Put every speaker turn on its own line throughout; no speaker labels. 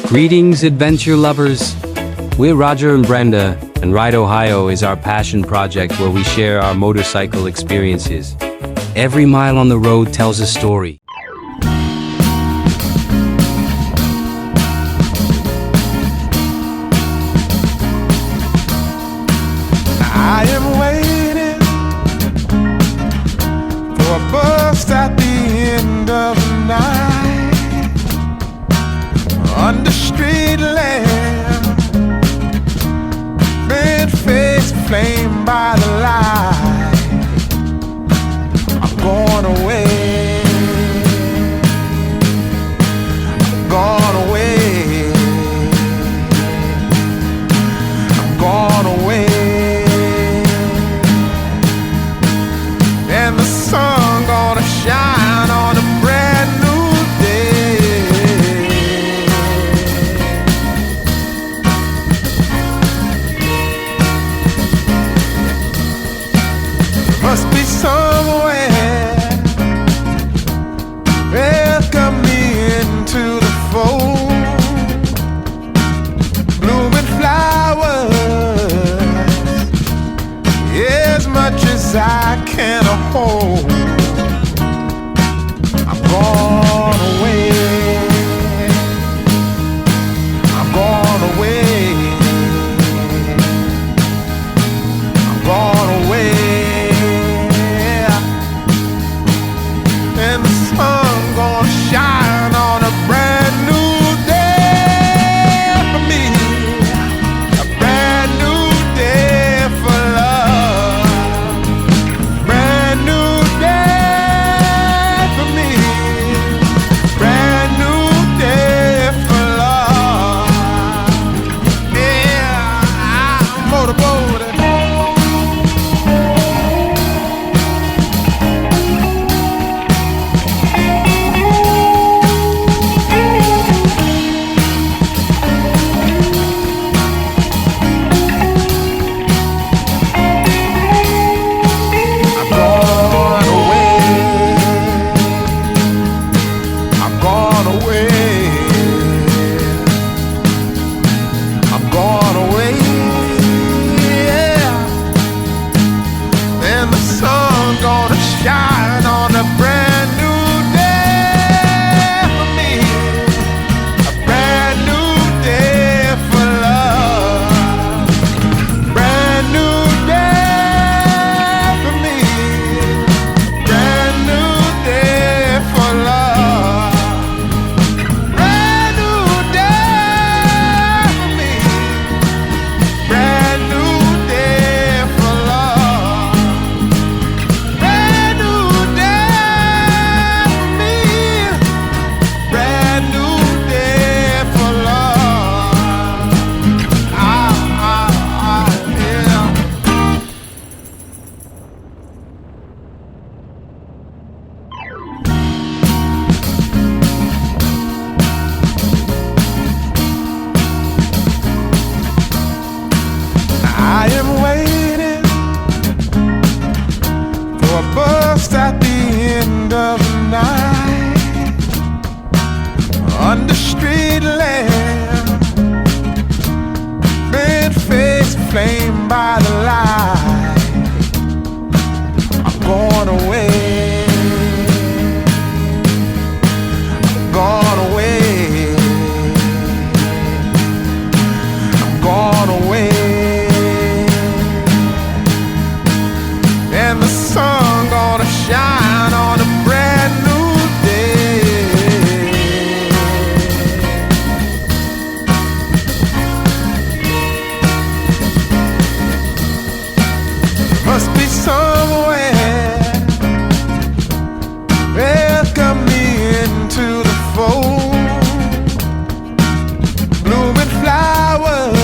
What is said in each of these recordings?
Greetings, adventure lovers. We're Roger and Brenda, and Ride Ohio is our passion project where we share our motorcycle experiences. Every mile on the road tells a story.
I am waiting for a bus at the end of the night, under street lamp, red face flamed by the light. I'm going away, I'm gone away, I'm gone away. And the sun gonna shine on a brand new day. Must be somewhere welcome me into the fold. Blooming flowers, as much as I can hold. I'm gone away, I'm gone away, I'm gone away. And the sun gonna shine on a brand new day for me, a brand new day for love, brand new day for me, brand new day for love. Yeah, I'm motorboating. Shine on a brand new day for me, a brand new day for love, brand new day for me, brand new day for love, brand new day for me, brand new day for love. Brand new day for me, brand new day for love. Yeah. I am waiting for a bus at the end of the night, under street lamp, red face flamed by the light. I'm gone away, I'm gone away, I'm gone away. And the sun gonna shine on a brand new day. Must be somewhere welcome me into the fold. Blooming flowers,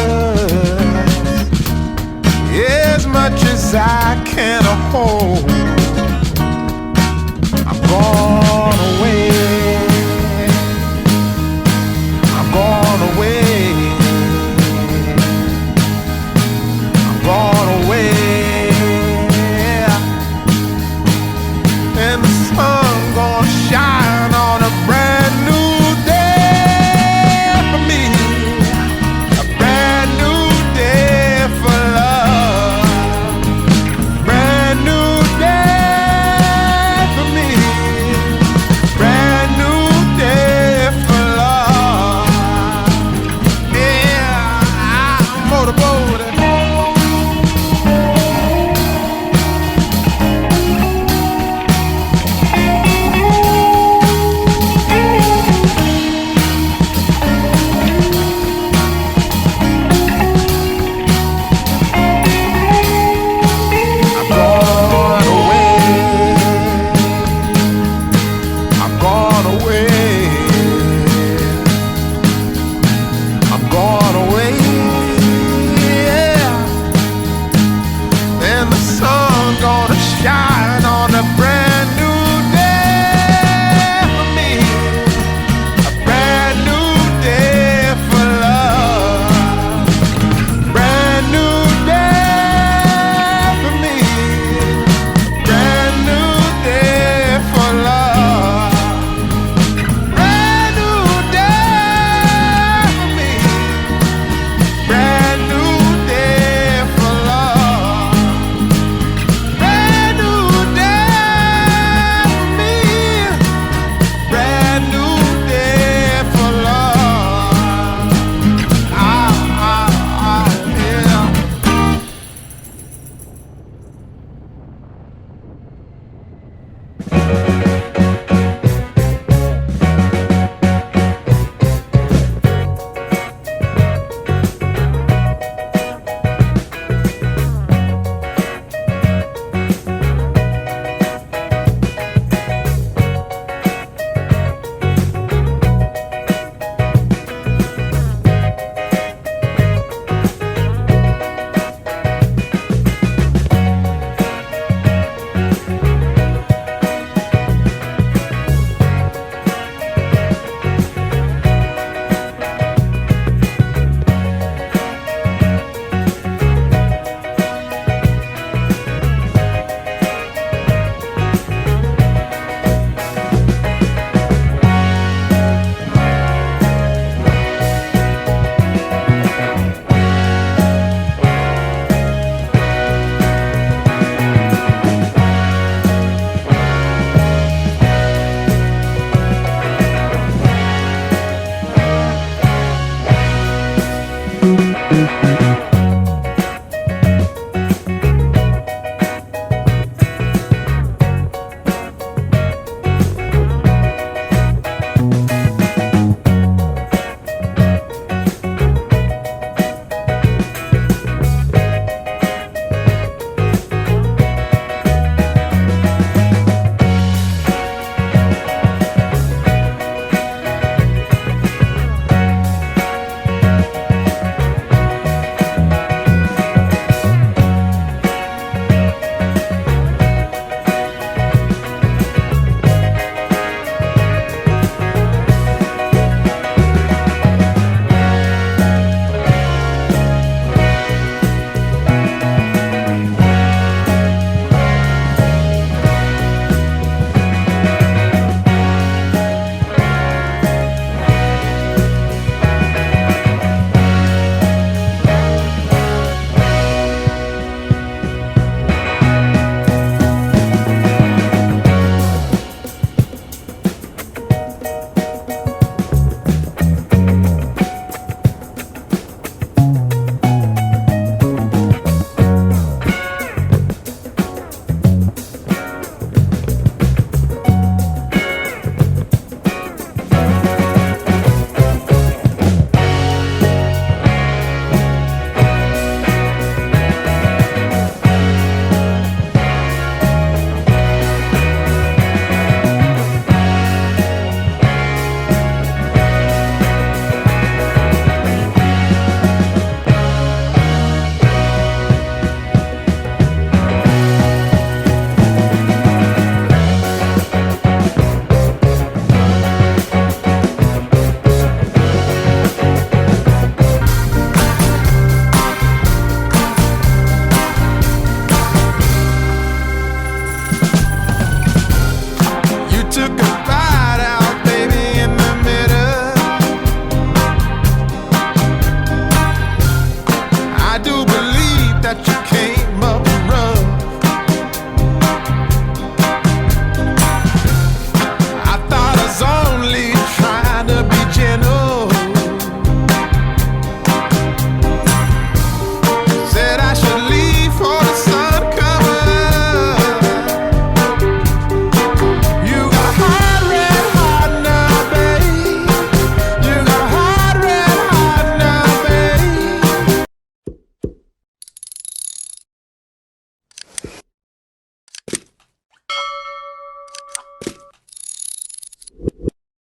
as much as I can hold. I'm gone